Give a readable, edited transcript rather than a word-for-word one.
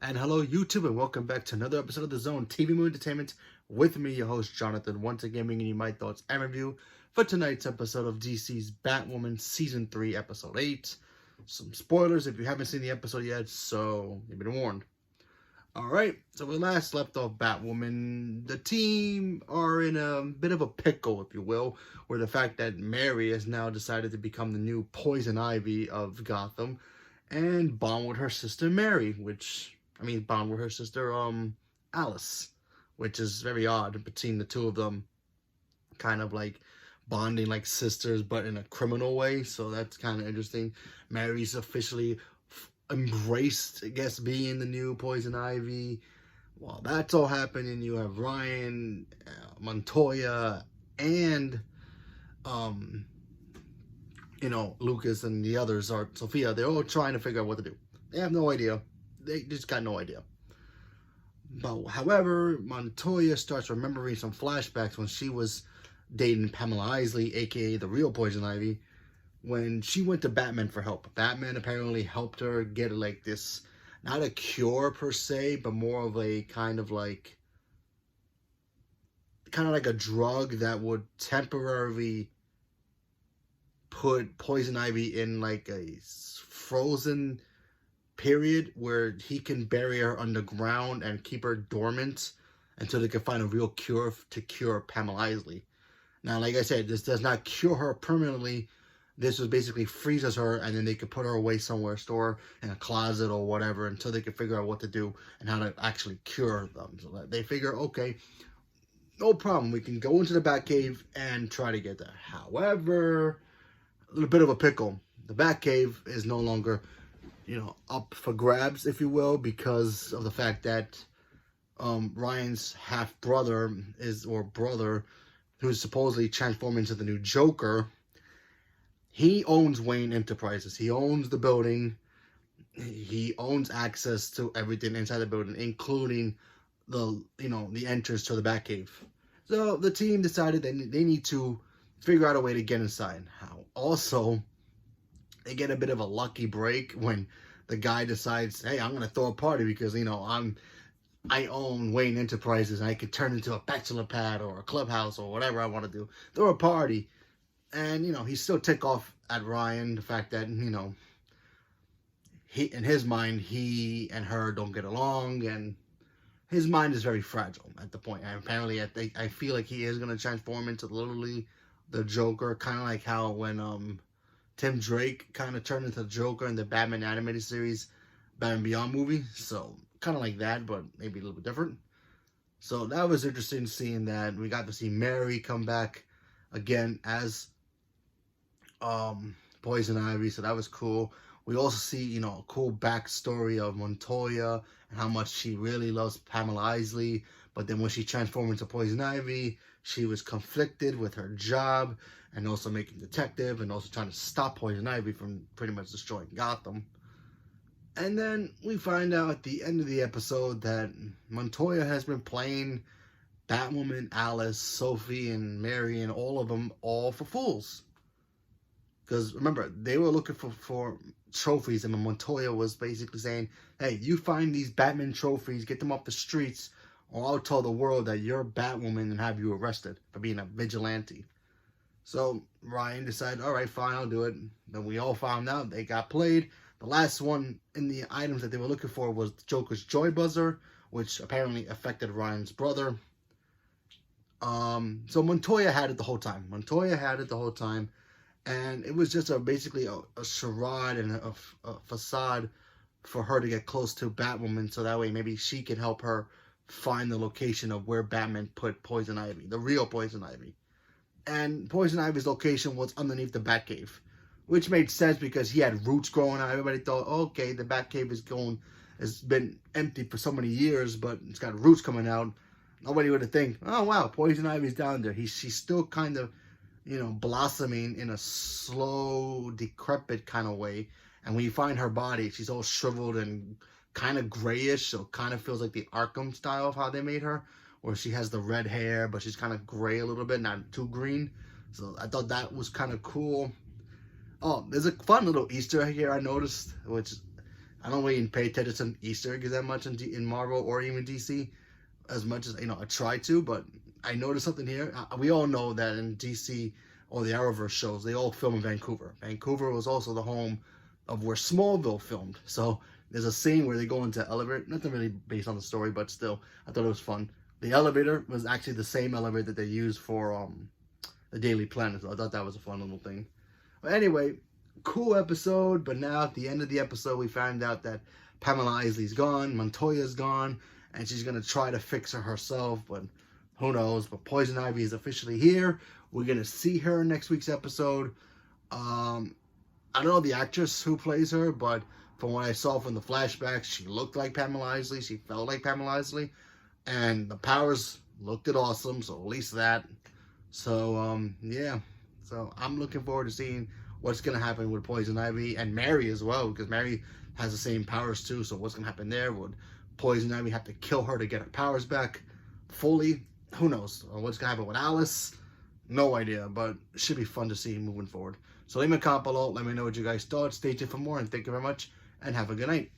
And hello, YouTube, and welcome back to another episode of The Zone TV Movie Entertainment with me, your host, Jonathan, once again bringing you my thoughts and review for tonight's episode of DC's Batwoman Season 3, Episode 8. Some spoilers if you haven't seen the episode yet, so you've been warned. Alright, so we last left off Batwoman. The team are in a bit of a pickle, if you will, where the fact that Mary has now decided to become the new Poison Ivy of Gotham and bond with her sister Mary, bond with her sister, Alice, which is very odd between the two of them, kind of like bonding like sisters, but in a criminal way. So that's kind of interesting. Mary's officially embraced, I guess, being the new Poison Ivy. While that's all happening, you have Ryan, Montoya, and, Lucas and the others are Sophia. They're all trying to figure out what to do. They have no idea. They just got no idea. But however, Montoya starts remembering some flashbacks when she was dating Pamela Isley, aka the real Poison Ivy, when she went to Batman for help. Batman apparently helped her get like this, not a cure per se, but more of a kind of like a drug that would temporarily put Poison Ivy in like a frozen period where he can bury her underground and keep her dormant until they can find a real cure to cure Pamela Isley. Now, like I said, this does not cure her permanently. This was basically freezes her, and then they could put her away somewhere, store her in a closet or whatever, until they could figure out what to do and how to actually cure them. So that they figure, okay, no problem, we can go into the Batcave and try to get there. However, a little bit of a pickle. The Batcave is no longer, up for grabs, if you will, because of the fact that Ryan's half-brother who's supposedly transformed into the new Joker, he owns Wayne Enterprises. He owns the building. He owns access to everything inside the building, including the entrance to the Batcave. So the team decided they need to figure out a way to get inside. How also, they get a bit of a lucky break when the guy decides, hey, I'm going to throw a party because, I own Wayne Enterprises and I could turn into a bachelor pad or a clubhouse or whatever I want to do. Throw a party. And, he still tick off at Ryan, the fact that, he, in his mind, he and her don't get along, and his mind is very fragile at the point. And apparently, I feel like he is going to transform into literally the Joker, kind of like how when, Tim Drake kind of turned into the Joker in the Batman animated series, Batman Beyond movie. So, kind of like that, but maybe a little bit different. So, that was interesting seeing that. We got to see Mary come back again as Poison Ivy, so that was cool. We also see, a cool backstory of Montoya and how much she really loves Pamela Isley. But then when she transformed into Poison Ivy, she was conflicted with her job and also making detective and also trying to stop Poison Ivy from pretty much destroying Gotham. And then we find out at the end of the episode that Montoya has been playing Batwoman, Alice, Sophie, and Mary, and all of them all for fools. Because remember, they were looking for trophies, and Montoya was basically saying, hey, you find these Batman trophies, get them off the streets, or I'll tell the world that you're Batwoman and have you arrested for being a vigilante. So Ryan decided, all right, fine, I'll do it. Then we all found out they got played. The last one in the items that they were looking for was Joker's Joy Buzzer, which apparently affected Ryan's brother. So Montoya had it the whole time. And it was just basically a charade and a facade for her to get close to Batwoman, so that way maybe she can help her find the location of where Batman put Poison Ivy, the real Poison Ivy. And Poison Ivy's location was underneath the Batcave, which made sense because he had roots growing out. Everybody thought, okay, the Batcave has been empty for so many years, but it's got roots coming out. Nobody would have think, oh wow, Poison Ivy's down there. She's still kind of, blossoming in a slow, decrepit kind of way. And when you find her body, she's all shriveled and kind of grayish, so kind of feels like the Arkham style of how they made her, where she has the red hair, but she's kind of gray a little bit, not too green. So I thought that was kind of cool. Oh, there's a fun little Easter egg here I noticed, which I don't really pay attention to Easter eggs that much in Marvel or even DC as much as, I try to, but I noticed something here. We all know that in DC or the Arrowverse shows, they all film in Vancouver. Vancouver was also the home of where Smallville filmed. So there's a scene where they go into elevator, nothing really based on the story, but still, I thought it was fun. The elevator was actually the same elevator that they used for the Daily Planet. So I thought that was a fun little thing. But anyway, cool episode. But now at the end of the episode, we found out that Pamela Isley's gone, Montoya's gone, and she's gonna try to fix her herself. But who knows? But Poison Ivy is officially here. We're gonna see her in next week's episode. I don't know the actress who plays her, but from what I saw from the flashbacks, she looked like Pamela Isley. She felt like Pamela Isley. And the powers looked awesome, so at least that. So, yeah. So I'm looking forward to seeing what's going to happen with Poison Ivy and Mary as well, because Mary has the same powers too. So what's going to happen there? Would Poison Ivy have to kill her to get her powers back fully? Who knows? Or what's going to happen with Alice? No idea, but it should be fun to see moving forward. So leave me a comment below. Let me know what you guys thought. Stay tuned for more, and thank you very much, and have a good night.